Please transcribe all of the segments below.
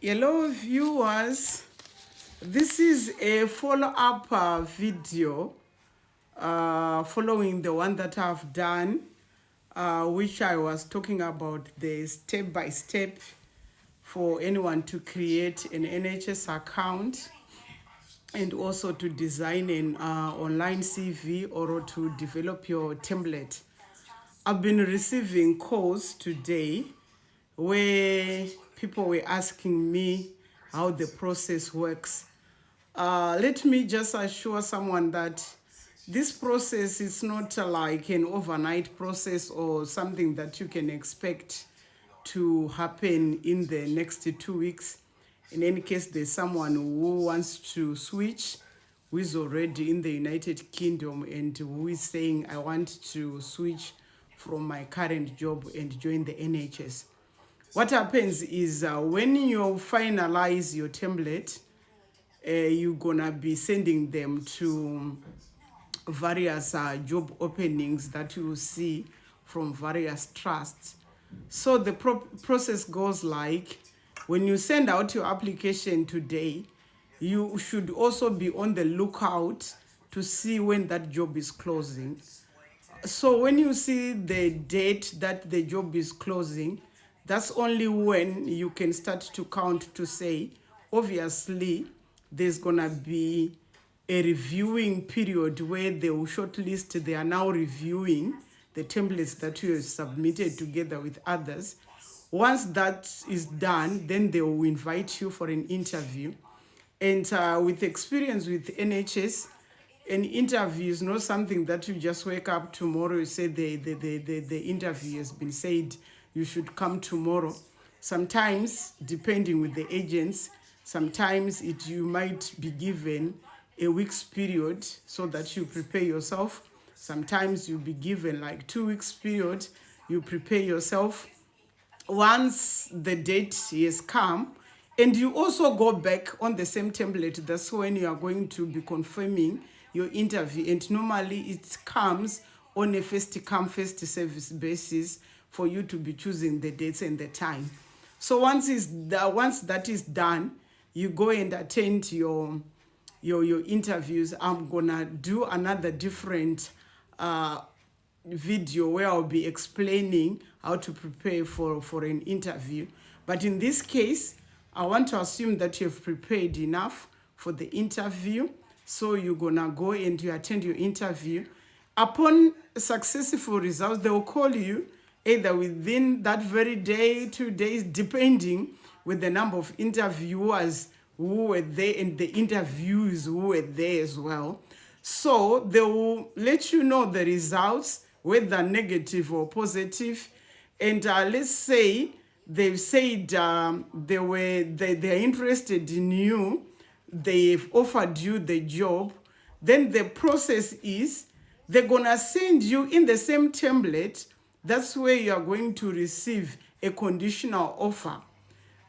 Hello viewers, this is a follow-up video following the one that I've done, which I was talking about the step-by-step for anyone to create an NHS account and also to design an online CV or to develop your template. I've been receiving calls today where people were asking me how the process works. Let me just assure someone that this process is not like an overnight process or something that you can expect to happen in the next 2 weeks. In any case, there's someone who wants to switch, who is already in the United Kingdom and who is saying, I want to switch from my current job and join the NHS. What happens is when you finalize your template, you're gonna be sending them to various job openings that you will see from various trusts. So the process goes like, when you send out your application today, you should also be on the lookout to see when that job is closing. So when you see the date that the job is closing, that's only when you can start to count to say, obviously, there's gonna be a reviewing period where they will shortlist. They are now reviewing the templates that you have submitted together with others. Once that is done, then they will invite you for an interview. And with experience with NHS, an interview is not something that you just wake up tomorrow, you say the interview has been said, you should come tomorrow. Sometimes, depending with the agents, sometimes you might be given a week's period so that you prepare yourself. Sometimes you'll be given like 2 weeks period, you prepare yourself. Once the date has come, and you also go back on the same template, that's when you are going to be confirming your interview. And normally it comes on a first-come, first-service basis for you to be choosing the dates and the time. So once that is done, you go and attend your interviews. I'm gonna do another different video where I'll be explaining how to prepare for an interview. But in this case, I want to assume that you've prepared enough for the interview. So you're gonna go and you attend your interview. Upon successful results, they will call you either within that very day, 2 days, depending with the number of interviewers who were there and the interviews who were there as well. So they will let you know the results, whether negative or positive. And let's say they've said they're interested in you, they've offered you the job, then the process is they're gonna send you in the same template. That's where you are going to receive a conditional offer.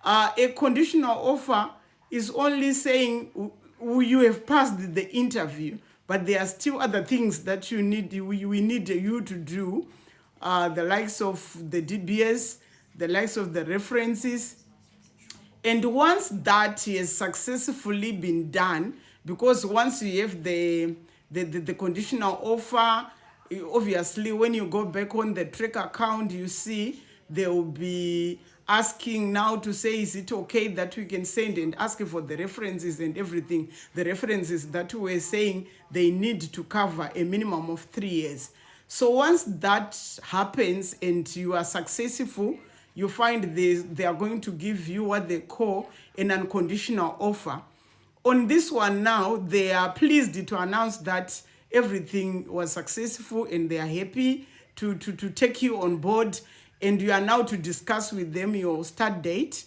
A conditional offer is only saying you have passed the interview, but there are still other things that we need you to do, the likes of the DBS, the likes of the references. And once that has successfully been done, because once you have the conditional offer, obviously when you go back on the track account, you see they will be asking now to say, is it okay that we can send, and asking for the references and everything. The references that we're saying they need to cover a minimum of 3 years. So once that happens and you are successful, you find they are going to give you what they call an unconditional offer. On this one now, they are pleased to announce that everything was successful and they are happy to take you on board, and you are now to discuss with them your start date.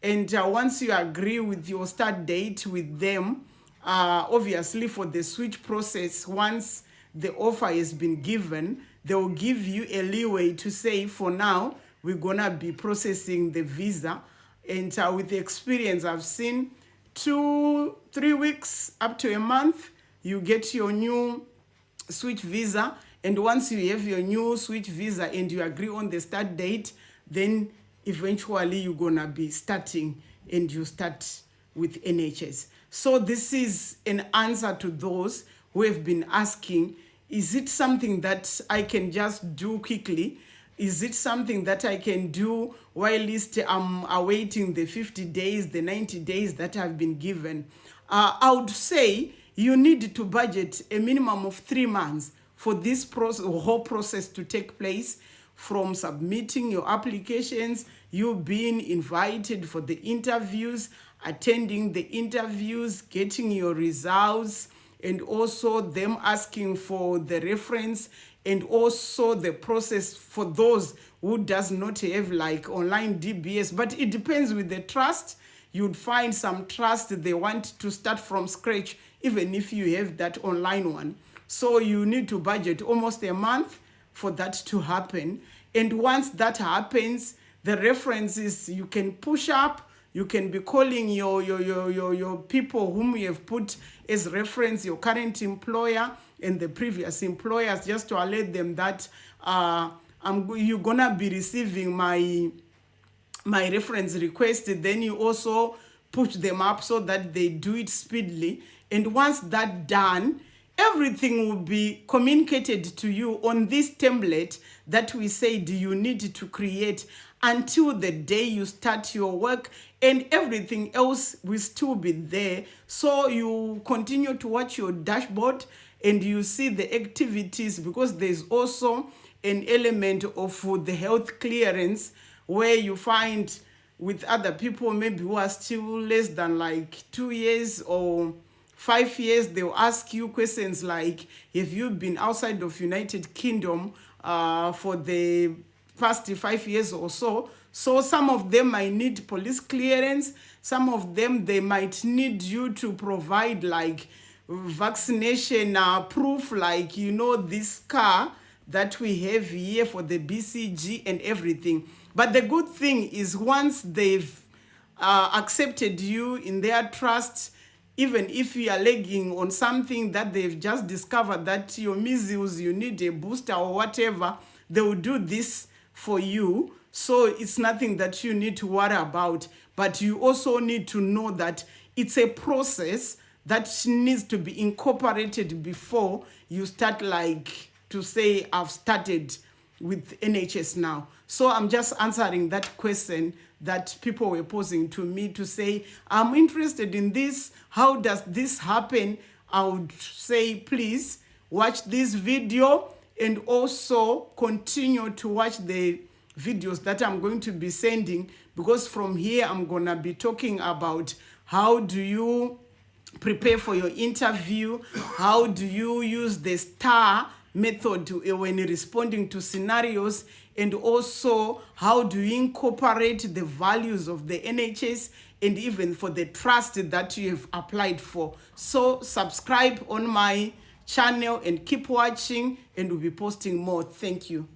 And once you agree with your start date with them, obviously for the switch process, once the offer has been given, they will give you a leeway to say, for now, we're gonna be processing the visa. And with the experience I've seen, 2-3 weeks up to a month, you get your new switch visa. And once you have your new switch visa and you agree on the start date, then eventually you're gonna be starting and you start with NHS. So this is an answer to those who have been asking, is it something that I can just do quickly? Is it something that I can do while I'm awaiting the 50 days, the 90 days that I've been given? I would say you need to budget a minimum of 3 months for this whole process to take place, from submitting your applications, you being invited for the interviews, attending the interviews, getting your results, and also them asking for the reference, and also the process for those who does not have like online DBS. But it depends with the trust. You'd find some trust they want to start from scratch even if you have that online one. So you need to budget almost a month for that to happen. And once that happens, the references you can push up. You can be calling your people whom you have put as reference, your current employer and the previous employers, just to alert them that you're gonna be receiving my reference request. Then you also push them up so that they do it speedily. And once that's done, everything will be communicated to you on this template that we said you need to create until the day you start your work, and everything else will still be there. So you continue to watch your dashboard and you see the activities, because there's also an element of the health clearance where you find with other people maybe who are still less than like 2 years or 5 years, they'll ask you questions like, have you been outside of United Kingdom for the past 5 years or so? So some of them might need police clearance. Some of them, they might need you to provide like vaccination proof, like, you know, this car that we have here for the BCG and everything. But the good thing is, once they've accepted you in their trust, even if you are lagging on something that they've just discovered, that your measles, you need a booster or whatever, they will do this for you. So it's nothing that you need to worry about. But you also need to know that it's a process that needs to be incorporated before you start, like, to say, I've started with NHS now. So I'm just answering that question that people were posing to me, to say, I'm interested in this. How does this happen? I would say, please watch this video and also continue to watch the videos that I'm going to be sending, because from here I'm going to be talking about how do you prepare for your interview, how do you use the STAR method when responding to scenarios, and also how do you incorporate the values of the NHS, and even for the trust that you have applied for. So subscribe on my channel and keep watching, and we'll be posting more. Thank you.